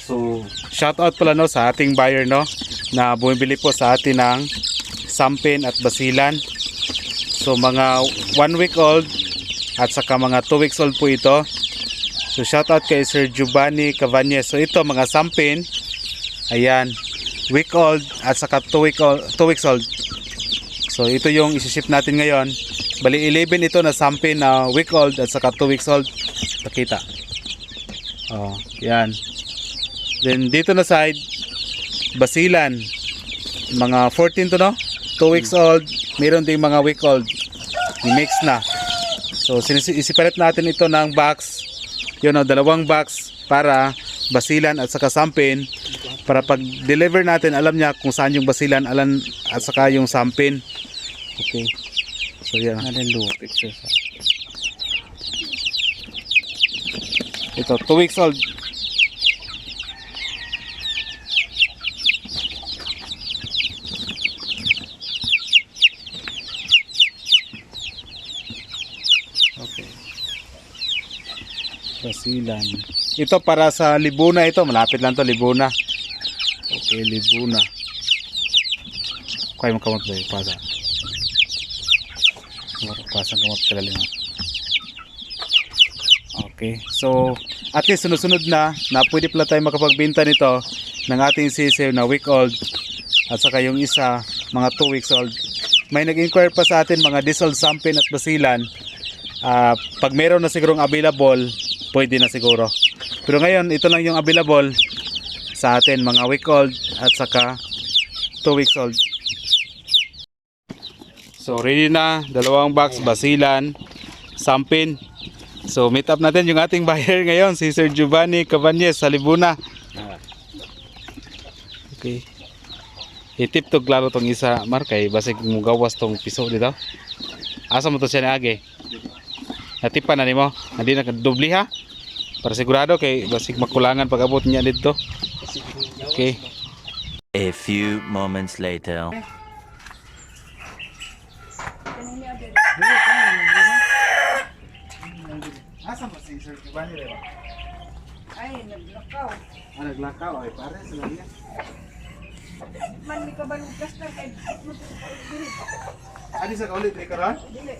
So, shout out pala no sa ating buyer no na bumibili po sa atin ng sampin at basilan. So, mga 1 week old at saka mga 2 weeks old po ito. So, shout out kay Sir Giovanni Cavanez. So, ito mga sampin. Ayan, week old at saka 2 weeks old. So, ito yung isi-ship natin ngayon. Bali 11 ito na sampin na week old at saka 2 weeks old. Nakita. Oh, yan. Then dito na side basilan. Mga 14 to no? 2 weeks old, mayroon ding mga week old. I-mix na. So isipalit natin ito ng box. Yun o, 2 box para basilan at saka sampin. Para pag deliver natin, alam niya kung saan yung basilan at saka yung sampin. Okay. So yeah. Pictures. Ito, 2 weeks old. Okay. Basilan. Ito para sa Libuna ito. Malapit lang to Libuna. Okay, Libuna. Kaya mo kamot ba yung pasa? Pasang kamot kalalim. Okay, so at least sunod-sunod na pwede pala tayo makapagbenta nito ng ating sisiw na week old at saka yung isa mga 2 weeks old. May nag-inquire pa sa atin mga dissolved sampin at basilan. Pag meron na sigurong available, pwede na siguro. Pero ngayon, ito lang yung available sa atin, mga week old at saka 2 weeks old. So ready na, 2 box basilan, sampin. So meet up natin yung ating buyer ngayon, si Sir Giovanni Cavanez sa Libuna. Okay. Itip to klaro tong isa, Mar, kay basig mo gawas tong piso dito. Asa mo to siya niagi? Natipan na nimo. Hindi na dubli ha. Para sigurado kay basig makulangan pag abot niya dito. Okay. A few moments later. Asa mo si Sir Giovanni rin? Ay, naglakaw. Naglakaw ay pare sa niya. Man, may kabalugkas na kay dili. Adi sa kaulit ni karon? Dili.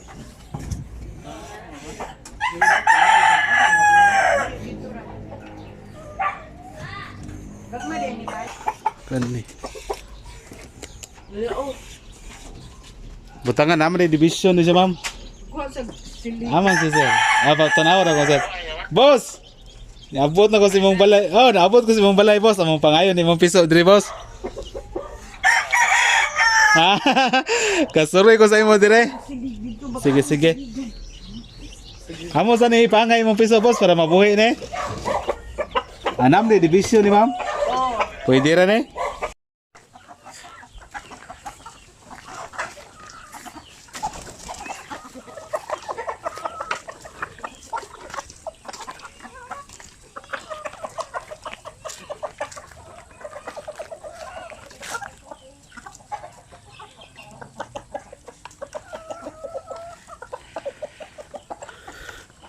Gagma din ni Bay. Kani. Dili oh. Butangan naman ni division ni siya, ma'am. Kuha sa sili. Aman si sir. Apa tanaw ra ko sir. Boss. Naabot na ko si mong balay. Oh, naabot ko si mong balay, boss. Among pangayon ni mong piso diri, boss. Kasuroy ko sa imo dire. Sige, sige. Amo sa ni pangay mong piso, boss, para mabuhi ni. Anam di division ni ma'am. Oh. Pwede ra ni.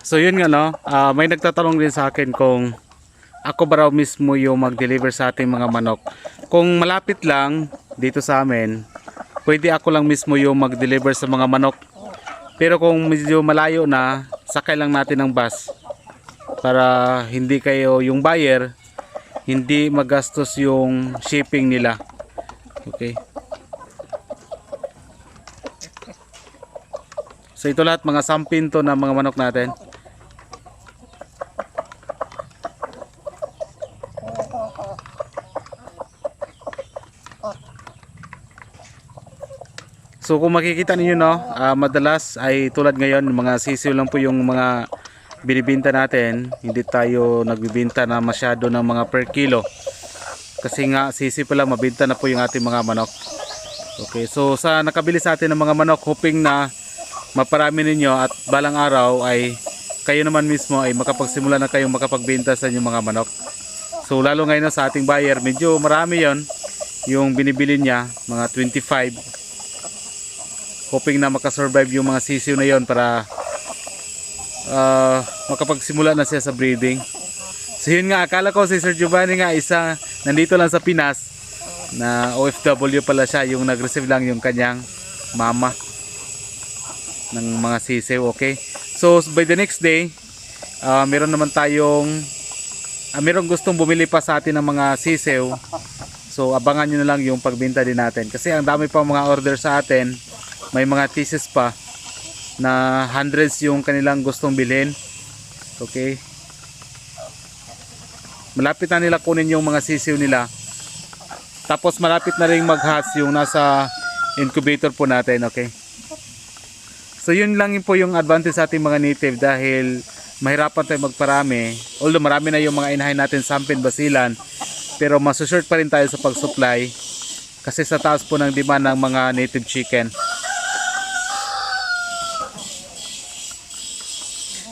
So yun nga no, may nagtatanong din sa akin kung ako ba raw mismo yung mag-deliver sa ating mga manok. Kung malapit lang dito sa amin, pwede ako lang mismo yung mag-deliver sa mga manok. Pero kung medyo malayo na, sakay lang natin ng bus para hindi kayo yung buyer, hindi magastos yung shipping nila. Okay. So ito lahat mga sampin to na mga manok natin. So kung makikita niyo no, madalas ay tulad ngayon mga sisiw lang po yung mga binibenta natin. Hindi tayo nagbibenta na masyado ng mga per kilo. Kasi nga sisi pa lang mabenta na po yung ating mga manok. Okay, so sa nakabili sa atin ng mga manok, hoping na maparami ninyo at balang araw ay kayo naman mismo ay makapagsimula na kayong makapagbenta sa inyong mga manok. So lalo ngayon sa ating buyer, medyo marami yon yung binibili niya, mga 25. Hoping na makasurvive yung mga sisiw na yon para makapagsimula na siya sa breeding. So yun nga, akala ko si Sir Giovanni nga isa nandito lang sa Pinas na OFW pala siya, yung nag-receive lang yung kanyang mama ng mga sisiw. Okay, so by the next day, meron naman tayong merong gustong bumili pa sa atin ng mga sisiw. So abangan nyo na lang yung pagbenta din natin kasi ang dami pa mga order sa atin. May mga thesis pa na hundreds yung kanilang gustong bilhin. Okay, malapit na nila kunin yung mga sisiw nila. Tapos malapit na rin mag-hatch yung nasa incubator po natin. Okay, so yun lang yun po yung advantage sa ating mga native dahil mahirapan tayo magparami. Although marami na yung mga inahin natin sampin, basilan, pero masusort pa rin tayo sa pag-supply kasi sa taas po ng demand ng mga native chicken.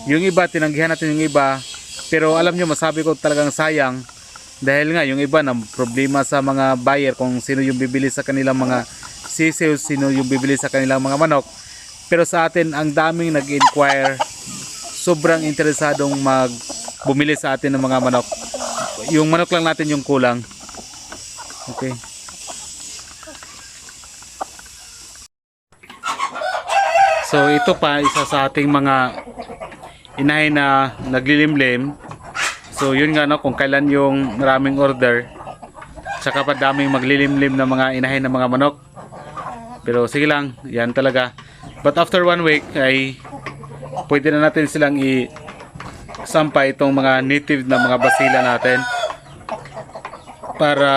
Yung iba, tinanggihan natin yung iba, pero alam nyo, masabi ko talagang sayang dahil nga yung iba na problema sa mga buyer kung sino yung bibili sa kanilang mga sisiw, sino yung bibili sa kanilang mga manok. Pero sa atin, ang daming nag-inquire, sobrang interesadong bumili sa atin ng mga manok. Yung manok lang natin yung kulang. Okay. So ito pa isa sa ating mga inahin na naglilimlim. So yun nga, no, kung kailan yung maraming order, tsaka pa daming maglilimlim na mga inahin na mga manok. Pero sige lang, yan talaga. But after 1 week ay pwede na natin silang sampay itong mga native na mga basila natin para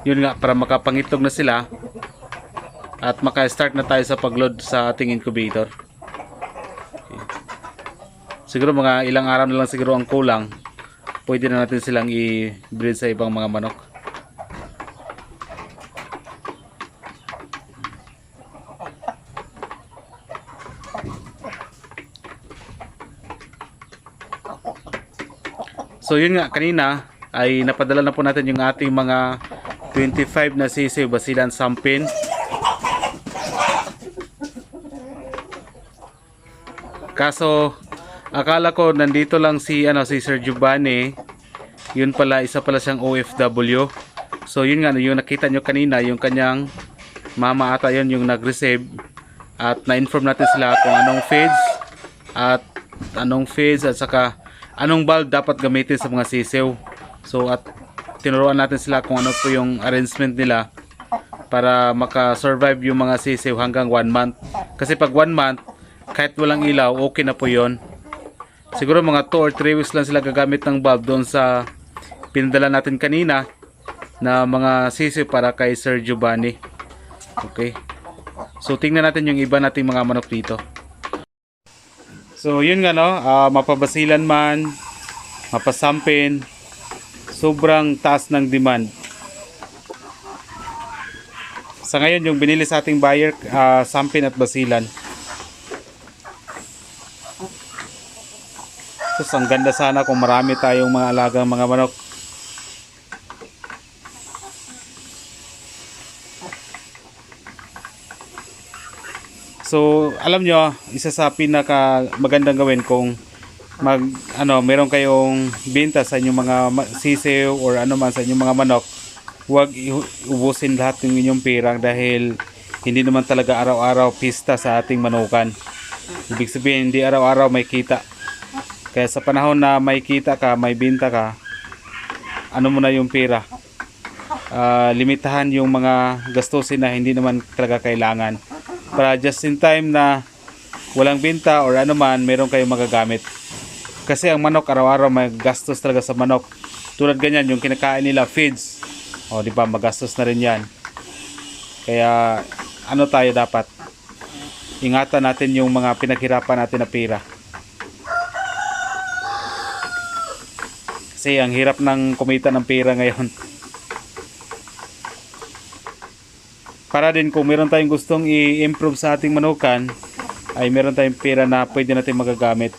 yun nga, para makapangitlog na sila at maka-start na tayo sa pag-load sa ating incubator. Okay. Siguro mga ilang araw na lang siguro ang kulang, pwede na natin silang i-breed sa ibang mga manok. So yun nga, kanina ay napadala na po natin yung ating mga 25 na sisiw basilan sampin. Kaso akala ko nandito lang si Sir Giovanni. Yun pala, isa pala siyang OFW. So yun nga, yung nakita nyo kanina, yung kanyang mama ata yun yung nag-receive. At na-inform natin sila kung anong feeds at saka anong bulb dapat gamitin sa mga sisiw. So at tinuruan natin sila kung ano po yung arrangement nila para maka-survive yung mga sisiw hanggang 1 month. Kasi pag 1 month, kahit walang ilaw, okay na po yon. Siguro mga 2 or 3 weeks lang sila gagamit ng bulb doon sa pinadala natin kanina na mga sisiw para kay Sir Giovanni. Okay, so tingnan natin yung iba nating mga manok dito. So yun nga, no, mapabasilan man, mapasampin, sobrang taas ng demand. Sa ngayon yung binili sa ating buyer, sampin at basilan. So ang ganda sana kung marami tayong mga alagang mga manok. So alam nyo, isa sa pinaka magandang gawin kung meron kayong benta sa inyong mga sisiw or ano man sa inyong mga manok, huwag ubusin lahat ng inyong pera dahil hindi naman talaga araw-araw pista sa ating manukan. Ibig sabihin, hindi araw-araw may kita. Kaya sa panahon na may kita ka, may benta ka, ano mo na yung pera. Limitahan yung mga gastusin na hindi naman talaga kailangan. Para just in time na walang benta or ano man, meron kayong magagamit. Kasi ang manok, araw-araw may gastos talaga sa manok. Tulad ganyan, yung kinakain nila, feeds. O, di ba, magastos na rin yan. Kaya, ano tayo dapat? Ingatan natin yung mga pinaghirapan natin na pera. Kasi ang hirap ng kumita ng pera ngayon. Para din kung meron tayong gustong i-improve sa ating manukan, ay meron tayong pera na pwede natin magagamit.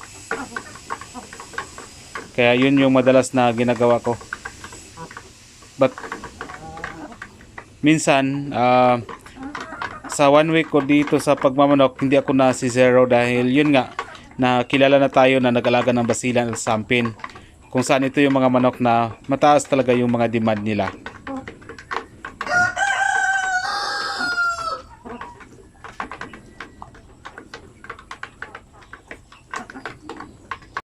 Kaya yun yung madalas na ginagawa ko. But minsan sa 1 week ko dito sa pagmamanok, hindi ako na si zero dahil yun nga, na kilala na tayo na nag-alaga ng basilan at sampin. kung saan ito yung mga manok na mataas talaga yung mga demand nila.